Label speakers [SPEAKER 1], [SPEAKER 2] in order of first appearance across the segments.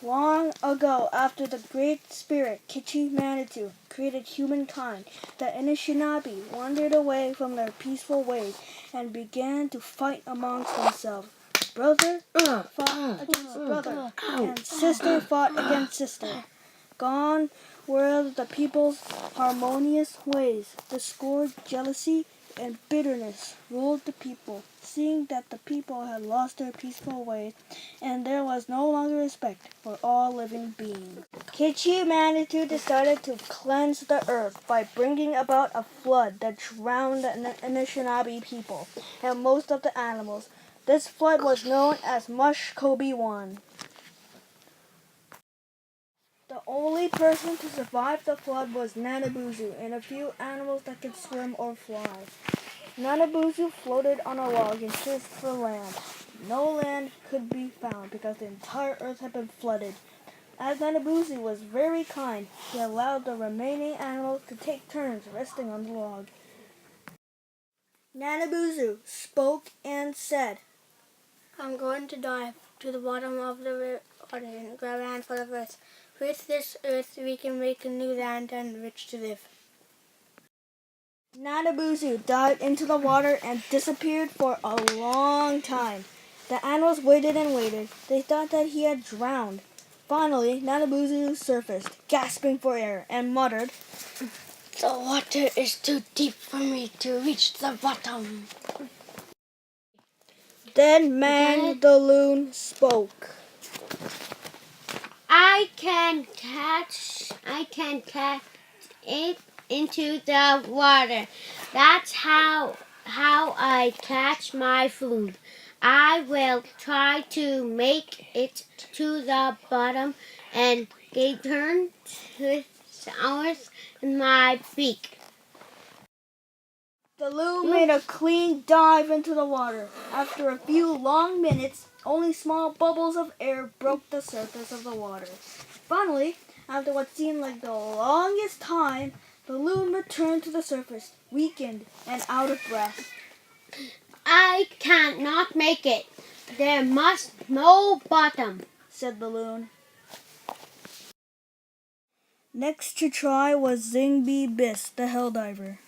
[SPEAKER 1] Long ago, after the Great Spirit Kichi-Manitou created humankind, the Anishinaabe wandered away from their peaceful ways and began to fight amongst themselves. Brother fought against brother, and sister fought against sister. Gone were the people's harmonious ways. Discord, jealousy, and bitterness ruled the people. Seeing that the people had lost their peaceful ways, and there was no longer respect for all living beings, Kichi-Manitou decided to cleanse the earth by bringing about a flood that drowned the Anishinaabe people and most of the animals. This flood was known as Mushkobe 1. The only person to survive the flood was Nanabuzu and a few animals that could swim or fly. Nanabuzu floated on a log and searched for land. No land could be found because the entire earth had been flooded. As Nanabuzu was very kind, he allowed the remaining animals to take turns resting on the log. Nanabuzu spoke and said,
[SPEAKER 2] I'm going to dive to the bottom of the water and grab a handful of earth. With this earth, we can make a new land on which to live.
[SPEAKER 1] Nanabuzu dived into the water and disappeared for a long time. The animals waited and waited. They thought that he had drowned. Finally, Nanabuzu surfaced, gasping for air, and muttered,
[SPEAKER 2] The water is too deep for me to reach the bottom.
[SPEAKER 1] Then Man the Loon spoke.
[SPEAKER 3] I can catch it into the water. That's how I catch my food. I will try to make it to the bottom and return with showers in my beak.
[SPEAKER 1] The loon made a clean dive into the water. After a few long minutes, only small bubbles of air broke the surface of the water. Finally, after what seemed like the longest time, the loon returned to the surface, weakened and out of breath.
[SPEAKER 3] I cannot make it. There must no bottom,
[SPEAKER 1] said the loon. Next to try was Zingbi Biss, the hell diver.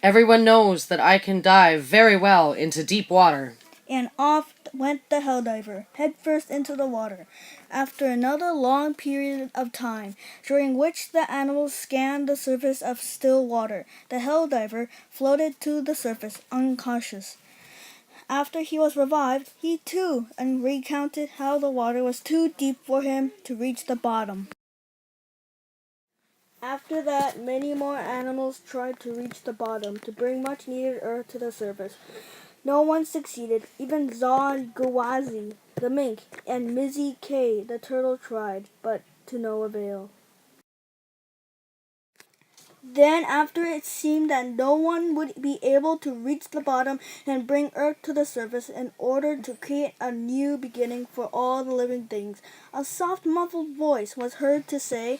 [SPEAKER 4] Everyone knows that I can dive very well into deep water.
[SPEAKER 1] And off went the hell diver, headfirst into the water. After another long period of time, during which the animals scanned the surface of still water, the hell diver floated to the surface, unconscious. After he was revived, he too recounted how the water was too deep for him to reach the bottom. After that, many more animals tried to reach the bottom to bring much-needed earth to the surface. No one succeeded. Even Zod Gawazi, the mink, and Mizzy K, the turtle, tried, but to no avail. Then, after it seemed that no one would be able to reach the bottom and bring earth to the surface in order to create a new beginning for all the living things, a soft, muffled voice was heard to say,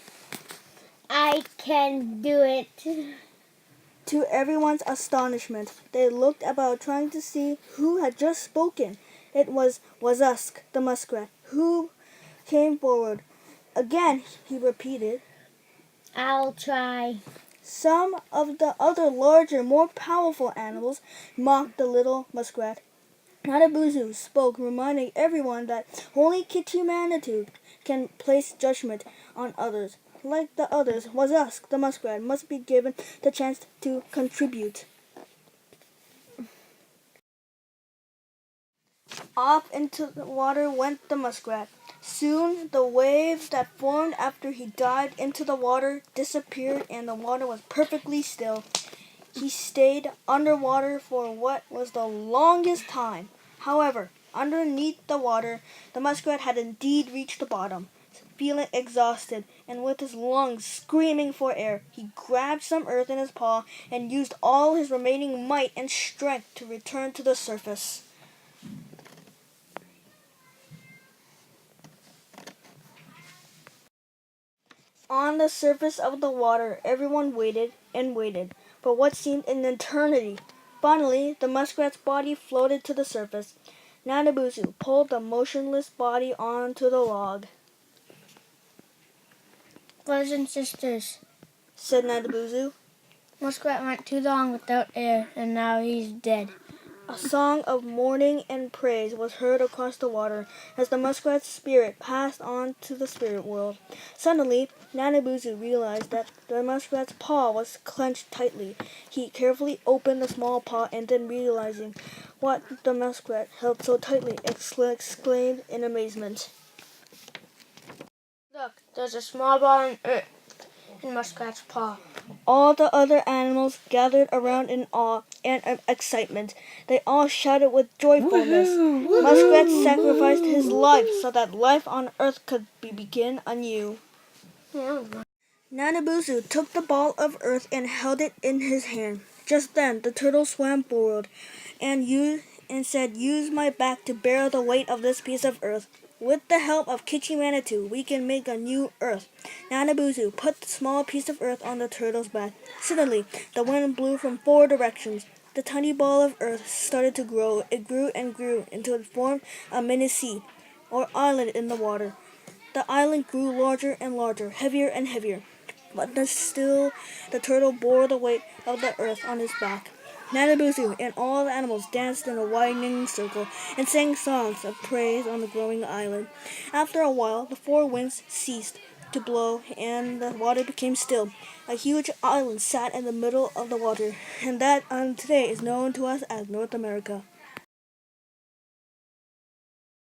[SPEAKER 3] I can do it.
[SPEAKER 1] To everyone's astonishment, they looked about trying to see who had just spoken. It was Wazusk, the muskrat, who came forward. Again, he repeated,
[SPEAKER 3] I'll try.
[SPEAKER 1] Some of the other larger, more powerful animals mocked the little muskrat. Nanabuzu spoke, reminding everyone that only Kichi-Manitou can place judgment on others. Like the others, Wazusk, the muskrat, must be given the chance to contribute. Off into the water went the muskrat. Soon the wave that formed after he dived into the water disappeared and the water was perfectly still. He stayed underwater for what was the longest time. However, underneath the water, the muskrat had indeed reached the bottom. Feeling exhausted and with his lungs screaming for air, he grabbed some earth in his paw and used all his remaining might and strength to return to the surface. On the surface of the water, everyone waited and waited for what seemed an eternity. Finally, the muskrat's body floated to the surface. Nanabuzu pulled the motionless body onto the log.
[SPEAKER 2] Brothers and sisters,
[SPEAKER 1] said Nanabuzu.
[SPEAKER 2] Muskrat went too long without air, and now he's dead.
[SPEAKER 1] A song of mourning and praise was heard across the water as the muskrat's spirit passed on to the spirit world. Suddenly, Nanabuzu realized that the muskrat's paw was clenched tightly. He carefully opened the small paw and then realizing what the muskrat held so tightly, exclaimed in amazement.
[SPEAKER 2] Look, there's a small ball of earth in Muskrat's paw.
[SPEAKER 1] All the other animals gathered around in awe and excitement. They all shouted with joyfulness.
[SPEAKER 4] Woohoo!
[SPEAKER 1] Muskrat sacrificed his life so that life on Earth could begin anew. Nanabuzu took the ball of earth and held it in his hand. Just then the turtle swam forward and said, "Use my back to bear the weight of this piece of earth. With the help of Kichi-Manitou, we can make a new earth." Nanabuzu put the small piece of earth on the turtle's back. Suddenly, the wind blew from 4 directions. The tiny ball of earth started to grow. It grew and grew until it formed a mini sea, or island in the water. The island grew larger and larger, heavier and heavier. But still, the turtle bore the weight of the earth on his back. Nanabuzu and all the animals danced in a widening circle and sang songs of praise on the growing island. After a while, the 4 winds ceased to blow and the water became still. A huge island sat in the middle of the water, and that today is known to us as North America.